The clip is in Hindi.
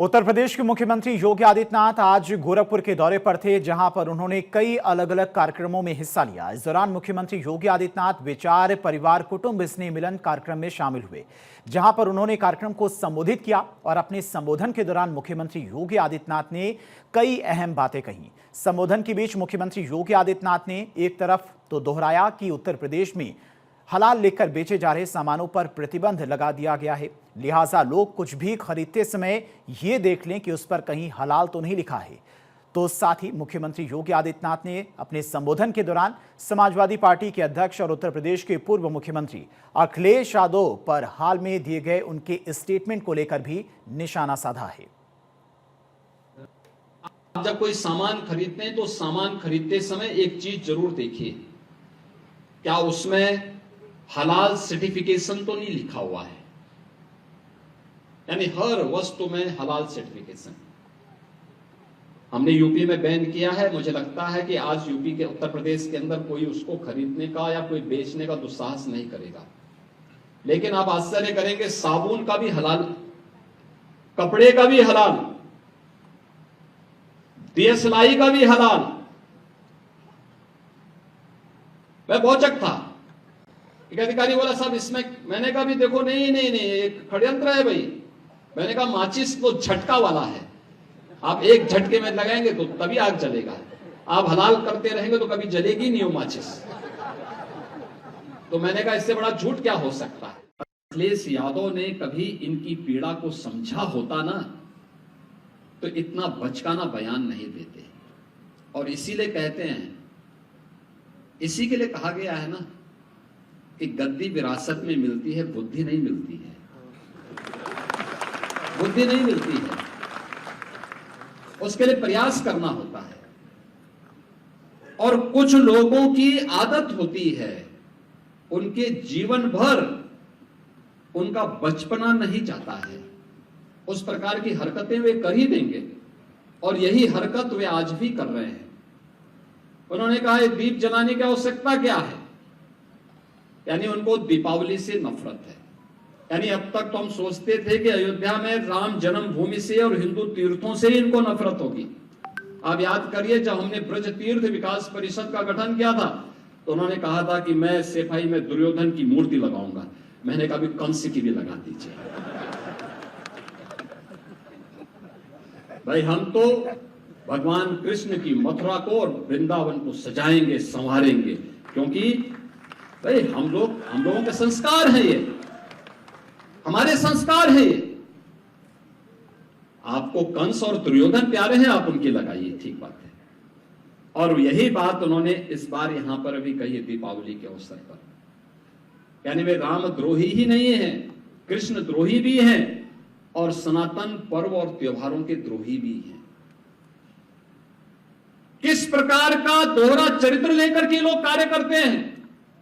उत्तर प्रदेश के मुख्यमंत्री योगी आदित्यनाथ आज गोरखपुर के दौरे पर थे, जहां पर उन्होंने कई अलग अलग कार्यक्रमों में हिस्सा लिया। इस दौरान मुख्यमंत्री योगी आदित्यनाथ विचार परिवार कुटुंब स्नेह मिलन कार्यक्रम में शामिल हुए, जहां पर उन्होंने कार्यक्रम को संबोधित किया और अपने संबोधन के दौरान मुख्यमंत्री योगी आदित्यनाथ ने कई अहम बातें कही। संबोधन के बीच मुख्यमंत्री योगी आदित्यनाथ ने एक तरफ तो दोहराया कि उत्तर प्रदेश में हलाल लेकर बेचे जा रहे सामानों पर प्रतिबंध लगा दिया गया है, लिहाजा लोग कुछ भी खरीदते समय ये देख लें कि उस पर कहीं हलाल तो नहीं लिखा है। तो साथ ही मुख्यमंत्री योगी आदित्यनाथ ने अपने संबोधन के दौरान समाजवादी पार्टी के अध्यक्ष और उत्तर प्रदेश के पूर्व मुख्यमंत्री अखिलेश यादव पर हाल में दिए गए उनके स्टेटमेंट को लेकर भी निशाना साधा है। आप जब कोई सामान खरीदते हैं तो सामान खरीदते समय एक चीज जरूर देखिए, क्या उसमें हलाल सर्टिफिकेशन तो नहीं लिखा हुआ है। यानी हर वस्तु में हलाल सर्टिफिकेशन हमने यूपी में बैन किया है। मुझे लगता है कि आज यूपी के उत्तर प्रदेश के अंदर कोई उसको खरीदने का या कोई बेचने का दुस्साहस नहीं करेगा। लेकिन आप आश्चर्य करेंगे, साबुन का भी हलाल, कपड़े का भी हलाल, दियसलाई का भी हलाल। मैं बहुत था। एक अधिकारी बोला, साहब इसमें, मैंने कहा भी देखो नहीं नहीं नहीं, एक षड्यंत्र है भाई। मैंने कहा माचिस तो झटका वाला है, आप एक झटके में लगाएंगे तो तभी आग जलेगा, आप हलाल करते रहेंगे तो कभी जलेगी नहीं वो माचिस। तो मैंने कहा इससे बड़ा झूठ क्या हो सकता है। अखिलेश यादव ने कभी इनकी पीड़ा को समझा होता ना तो इतना बचकाना बयान नहीं देते। और इसीलिए कहते हैं, इसी के लिए कहा गया है ना कि गद्दी विरासत में मिलती है, बुद्धि नहीं मिलती है, बुद्धि नहीं मिलती है, उसके लिए प्रयास करना होता है। और कुछ लोगों की आदत होती है, उनके जीवन भर उनका बचपना नहीं जाता है, उस प्रकार की हरकतें वे कर ही देंगे और यही हरकत वे आज भी कर रहे हैं। उन्होंने कहा दीप जलाने की आवश्यकता क्या है, यानी उनको दीपावली से नफरत है। यानी अब तक तो हम सोचते थे कि अयोध्या में राम जन्मभूमि से और हिंदू तीर्थों से ही इनको नफरत होगी। आप याद करिए, जब हमने ब्रज तीर्थ विकास परिषद का गठन किया था तो उन्होंने कहा था कि मैं सेफाई में दुर्योधन की मूर्ति लगाऊंगा। मैंने कहा कंस की भी लगा दीजिए भाई। हम तो भगवान कृष्ण की मथुरा को और वृंदावन को सजाएंगे, संवारेंगे, क्योंकि भाई हम लोगों के संस्कार है, ये हमारे संस्कार है। ये आपको कंस और दुर्योधन प्यारे हैं, आप उनकी लगाइए, ठीक बात है। और यही बात उन्होंने इस बार यहां पर अभी कही दीपावली के अवसर पर। यानी वे राम द्रोही ही नहीं है, कृष्ण द्रोही भी हैं और सनातन पर्व और त्योहारों के द्रोही भी हैं। किस प्रकार का दोहरा चरित्र लेकर के लोग कार्य करते हैं।